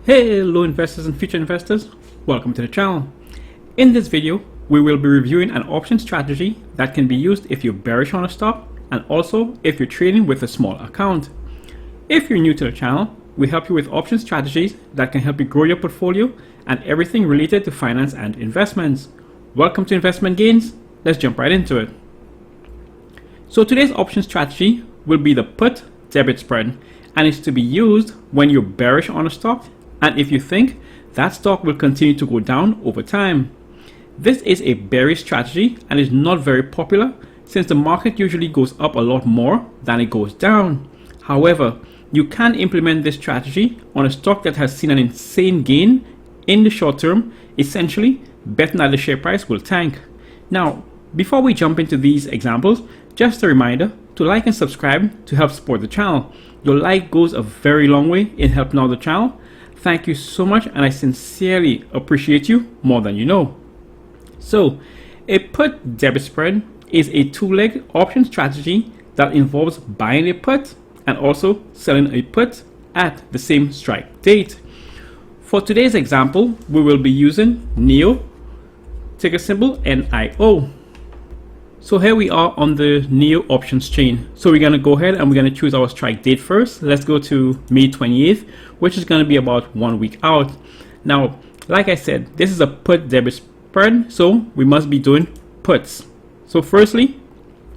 Hello investors and future investors, welcome to the channel. In this video, we will be reviewing an option strategy that can be used if you're bearish on a stock and also if you're trading with a small account. If you're new to the channel, we help you with option strategies that can help you grow your portfolio and everything related to finance and investments. Welcome to Investment Gains. Let's jump right into it. So today's option strategy will be the put debit spread, and it's to be used when you're bearish on a stock and if you think that stock will continue to go down over time. This is a bearish strategy and is not very popular since the market usually goes up a lot more than it goes down. However, you can implement this strategy on a stock that has seen an insane gain in the short term, essentially betting that the share price will tank. Now, before we jump into these examples, just a reminder to like and subscribe to help support the channel. Your like goes a very long way in helping out the channel. Thank you so much, and I sincerely appreciate you more than you know. So, a put debit spread is a two-leg option strategy that involves buying a put and also selling a put at the same strike date. For today's example, we will be using NEO, ticker symbol NIO. So here we are on the NEO options chain. So we're going to go ahead and we're going to choose our strike date first. Let's go to May 28th, which is going to be about 1 week out. Now, like I said, this is a put debit spread, so we must be doing puts. So firstly,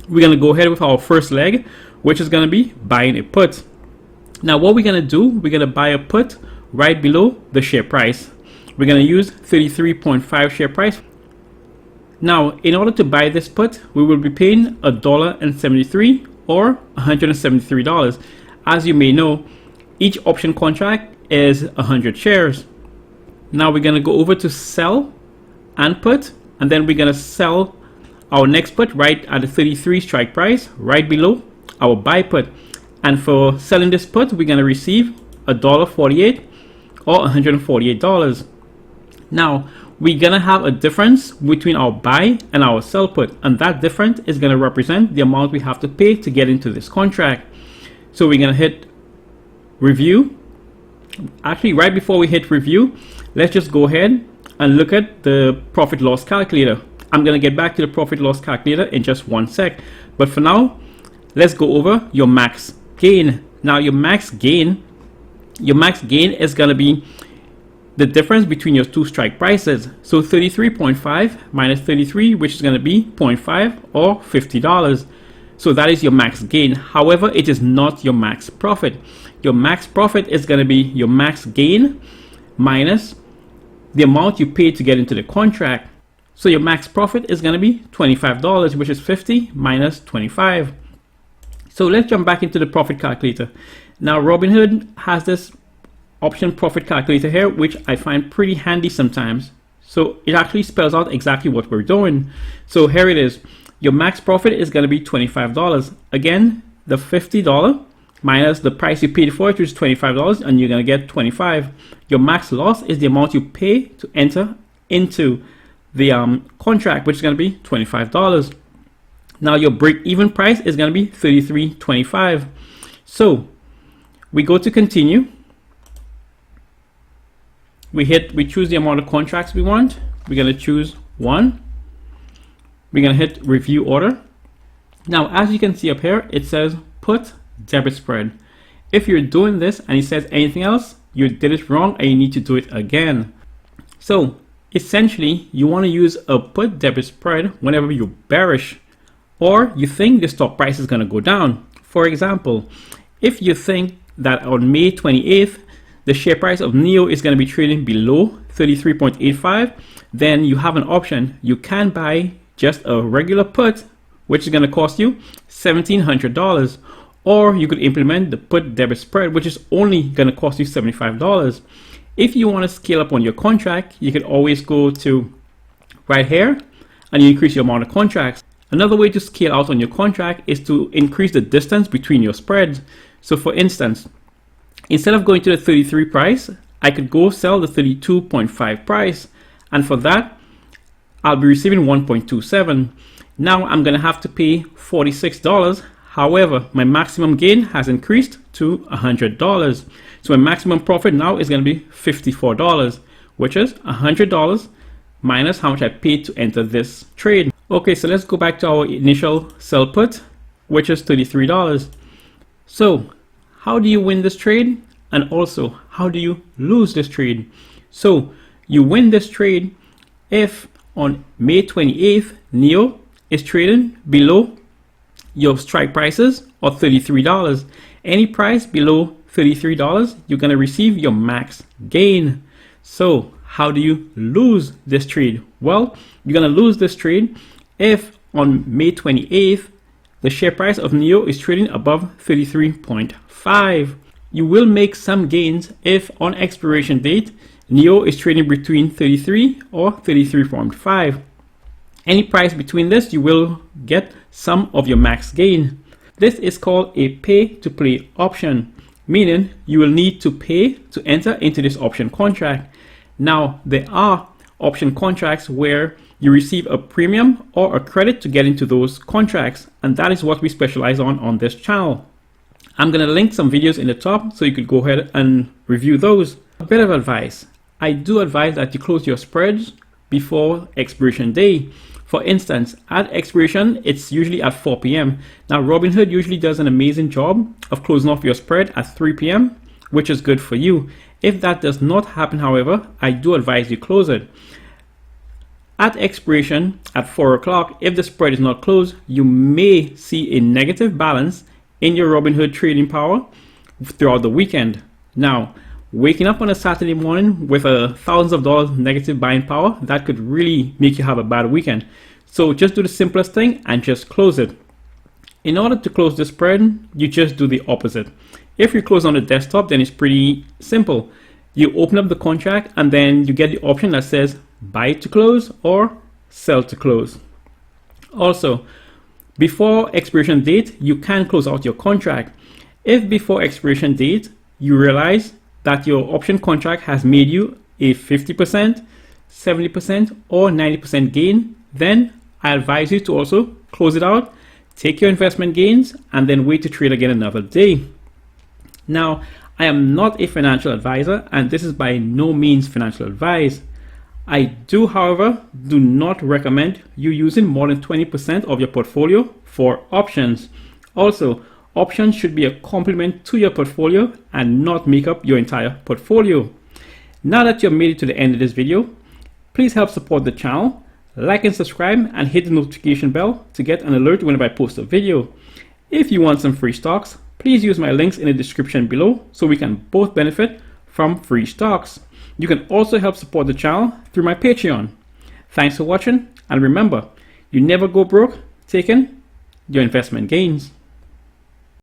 we're going to go ahead with our first leg, which is going to be buying a put. Now, what we're going to do, we're going to buy a put right below the share price. We're going to use 33.5 share price. Now, in order to buy this put, we will be paying $1.73 or $173. As you may know, each option contract is 100 shares. Now we're going to go over to sell and put, and then we're going to sell our next put right at the 33 strike price, right below our buy put. And for selling this put, we're going to receive $1.48 or $148. Now, we're going to have a difference between our buy and our sell put, and that difference is going to represent the amount we have to pay to get into this contract. So we're going to hit review. Actually, right before we hit review, let's just go ahead and look at the profit loss calculator. I'm going to get back to the profit loss calculator in just one sec, but for now, let's go over your max gain. Now, your max gain is going to be the difference between your two strike prices. So 33.5 minus 33, which is going to be 0.5 or $50. So that is your max gain. However, it is not your max profit. Your max profit is going to be your max gain minus the amount you paid to get into the contract. So your max profit is going to be $25, which is 50 minus 25. So let's jump back into the profit calculator. Now, Robinhood has this option profit calculator here, which I find pretty handy sometimes. So it actually spells out exactly what we're doing. So here it is. Your max profit is going to be $25. Again, the $50 minus the price you paid for it, which is $25, and you're going to get 25. Your max loss is the amount you pay to enter into the contract, which is going to be $25. Now your break-even price is going to be $33.25. So we go to continue. We choose the amount of contracts we want. We're going to choose one. We're going to hit review order. Now, as you can see up here, it says put debit spread. If you're doing this and it says anything else, you did it wrong and you need to do it again. So essentially, you want to use a put debit spread whenever you're bearish or you think the stock price is going to go down. For example, if you think that on May 28th, the share price of NEO is going to be trading below 33.85, then you have an option. You can buy just a regular put, which is going to cost you $1,700, or you could implement the put debit spread, which is only going to cost you $75. If you want to scale up on your contract, you could always go to right here and you increase your amount of contracts. Another way to scale out on your contract is to increase the distance between your spreads. So for instance, instead of going to the 33 price, I could go sell the 32.5 price. And for that, I'll be receiving 1.27. Now I'm going to have to pay $46. However, my maximum gain has increased to $100. So my maximum profit now is going to be $54, which is $100 minus how much I paid to enter this trade. Okay, so let's go back to our initial sell put, which is $33. So how do you win this trade? And also, how do you lose this trade? So you win this trade if on May 28th, NEO is trading below your strike prices or $33. Any price below $33, you're going to receive your max gain. So how do you lose this trade? Well, you're going to lose this trade if on May 28th, the share price of NEO is trading above 33.5. You will make some gains if on expiration date, NEO is trading between 33 or 33.5. Any price between this, you will get some of your max gain. This is called a pay to play option, meaning you will need to pay to enter into this option contract. Now, there are option contracts where you receive a premium or a credit to get into those contracts, and that is what we specialize on this channel. I'm going to link some videos in the top so you could go ahead and review those. A bit of advice. I do advise that you close your spreads before expiration day. For instance, at expiration, it's usually at 4 p.m. Now, Robinhood usually does an amazing job of closing off your spread at 3 p.m., which is good for you. If that does not happen, however, I do advise you close it. At expiration at 4 o'clock, if the spread is not closed, you may see a negative balance in your Robinhood trading power throughout the weekend. Now, waking up on a Saturday morning with thousands of dollars negative buying power, that could really make you have a bad weekend. So just do the simplest thing and just close it. In order to close the spread, you just do the opposite. If you close on the desktop, then it's pretty simple. You open up the contract and then you get the option that says buy to close or sell to close. Also, before expiration date, you can close out your contract. If before expiration date, you realize that your option contract has made you a 50%, 70%, or 90% gain, then I advise you to also close it out, take your investment gains, and then wait to trade again another day. Now, I am not a financial advisor, and this is by no means financial advice. I do, however, do not recommend you using more than 20% of your portfolio for options. Also, options should be a complement to your portfolio and not make up your entire portfolio. Now that you've made it to the end of this video, please help support the channel, like and subscribe, and hit the notification bell to get an alert whenever I post a video. If you want some free stocks, please use my links in the description below so we can both benefit from free stocks. You can also help support the channel through my Patreon. Thanks for watching, and remember, you never go broke taking your investment gains.